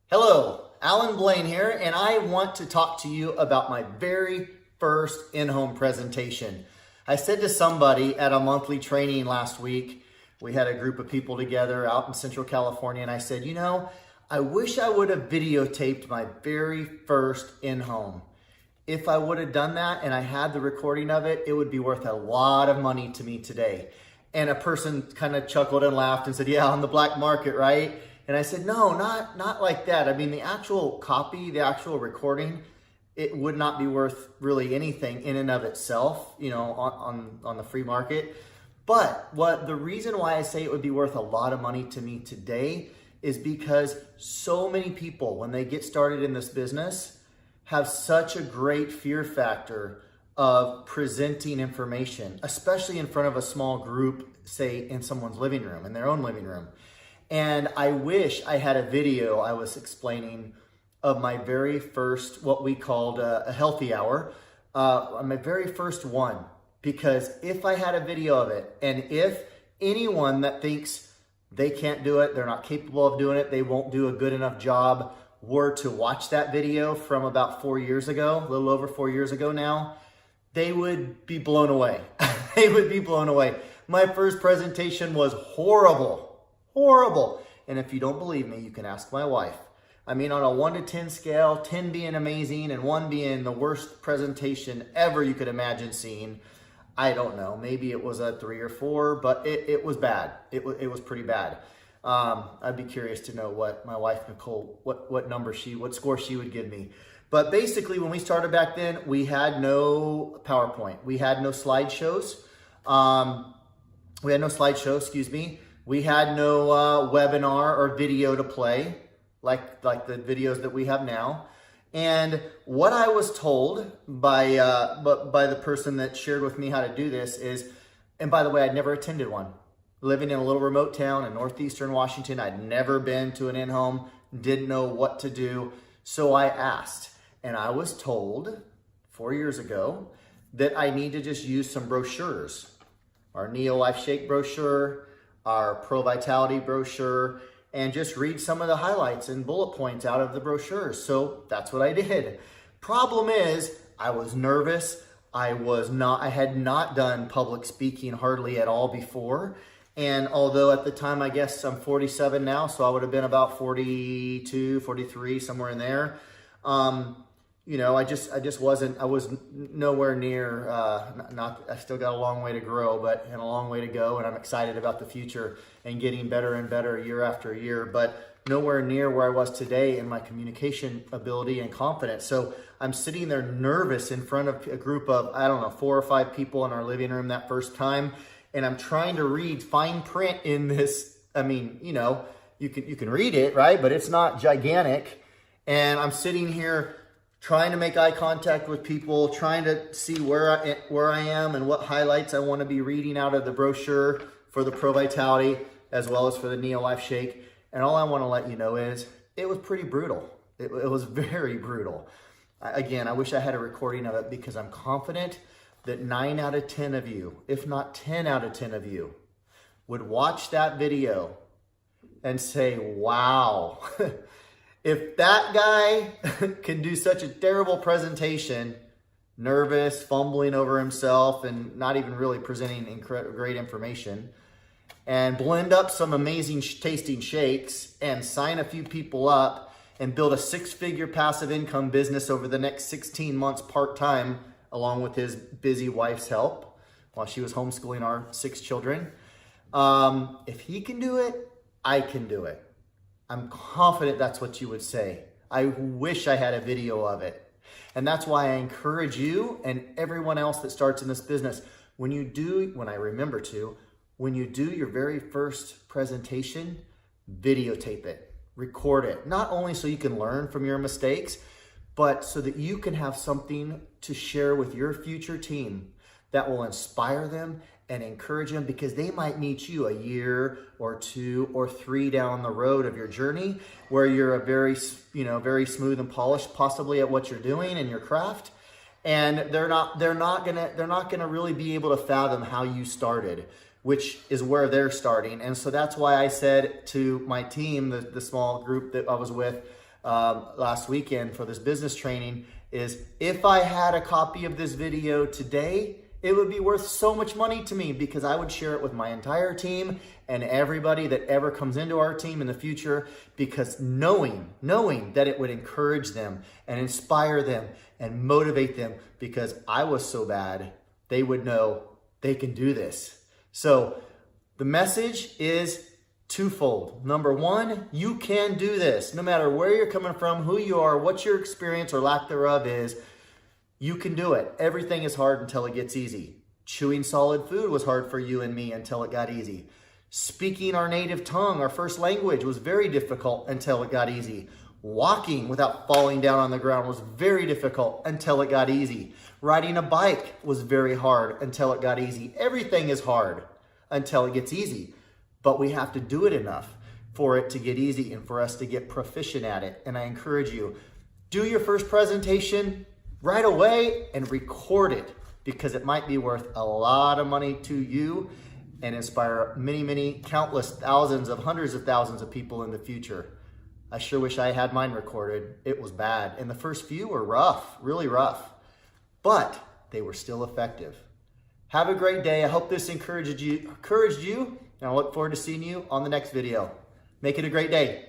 Hello, Alan Blaine here, and I want to talk to you about my very first in-home presentation. I said to somebody at a monthly training last week, we had a group of people together out in Central California, and I said, I wish I would have videotaped my very first in-home. If I would have done that and I had the recording of it, it would be worth a lot of money to me today. And a person kind of chuckled and laughed and said, yeah, on the black market, right? And I said, no, not like that. I mean, the actual copy, the actual recording, it would not be worth really anything in and of itself, on the free market. But the reason why I say it would be worth a lot of money to me today is because so many people, when they get started in this business, have such a great fear factor of presenting information, especially in front of a small group, say in someone's living room, in their own living room. And I wish I had a video I was explaining of my very first, what we called a healthy hour, my very first one. Because if I had a video of it, and if anyone that thinks they can't do it, they're not capable of doing it, they won't do a good enough job, were to watch that video from about 4 years ago, a little over 4 years ago now, they would be blown away. They would be blown away. My first presentation was horrible. And if you don't believe me, you can ask my wife. I mean, on a 1 to 10 scale, 10 being amazing and 1 being the worst presentation ever you could imagine seeing, I don't know, maybe it was a 3 or 4, but it was bad. It was pretty bad. I'd be curious to know what my wife, Nicole, what score she would give me. But basically, when we started back then, we had no PowerPoint. We had no slideshows. We had no webinar or video to play like the videos that we have now. And what I was told by the person that shared with me how to do this is, and by the way, I'd never attended one. Living in a little remote town in northeastern Washington, I'd never been to an in-home, didn't know what to do. So I asked, and I was told 4 years ago that I need to just use some brochures. Our Neo Life Shake brochure, our Pro Vitality brochure, and just read some of the highlights and bullet points out of the brochure. So that's what I did. Problem is, I was nervous. I had not done public speaking hardly at all before. And although at the time, I guess I'm 47 now, so I would have been about 42, 43, somewhere in there. I was nowhere near, I still got a long way to grow, and a long way to go. And I'm excited about the future and getting better and better year after year, but nowhere near where I was today in my communication ability and confidence. So I'm sitting there nervous in front of a group of, 4 or 5 people in our living room that first time. And I'm trying to read fine print in this. I mean, you can read it, right? But it's not gigantic. And I'm sitting here trying to make eye contact with people, trying to see where I am and what highlights I want to be reading out of the brochure for the Pro Vitality as well as for the Neo Life Shake. And all I want to let you know is it was pretty brutal. It was very brutal. Again, I wish I had a recording of it because I'm confident that 9 out of 10 of you, if not 10 out of 10 of you, would watch that video and say, wow, if that guy can do such a terrible presentation, nervous, fumbling over himself, and not even really presenting great information, and blend up some amazing tasting shakes and sign a few people up and build a 6-figure passive income business over the next 16 months part-time, along with his busy wife's help while she was homeschooling our 6 children. If he can do it, I can do it. I'm confident that's what you would say. I wish I had a video of it. And that's why I encourage you and everyone else that starts in this business, when you do your very first presentation, videotape it, record it. Not only so you can learn from your mistakes, but so that you can have something to share with your future team that will inspire them and encourage them, because they might meet you a year or 2 or 3 down the road of your journey where you're a very smooth and polished possibly at what you're doing in your craft. And they're not gonna really be able to fathom how you started, which is where they're starting. And so that's why I said to my team, the small group that I was with, last weekend for this business training is, if I had a copy of this video today, it would be worth so much money to me, because I would share it with my entire team and everybody that ever comes into our team in the future, because knowing that it would encourage them and inspire them and motivate them, because I was so bad, they would know they can do this. So the message is twofold. Number one, you can do this. No matter where you're coming from, who you are, what your experience or lack thereof is, you can do it. Everything is hard until it gets easy. Chewing solid food was hard for you and me until it got easy. Speaking our native tongue, our first language, was very difficult until it got easy. Walking without falling down on the ground was very difficult until it got easy. Riding a bike was very hard until it got easy. Everything is hard until it gets easy. But we have to do it enough for it to get easy and for us to get proficient at it. And I encourage you, do your first presentation right away and record it, because it might be worth a lot of money to you and inspire many, countless thousands of hundreds of thousands of people in the future. I sure wish I had mine recorded. It was bad. And the first few were rough, really rough, but they were still effective. Have a great day. I hope this encouraged you, and I look forward to seeing you on the next video. Make it a great day.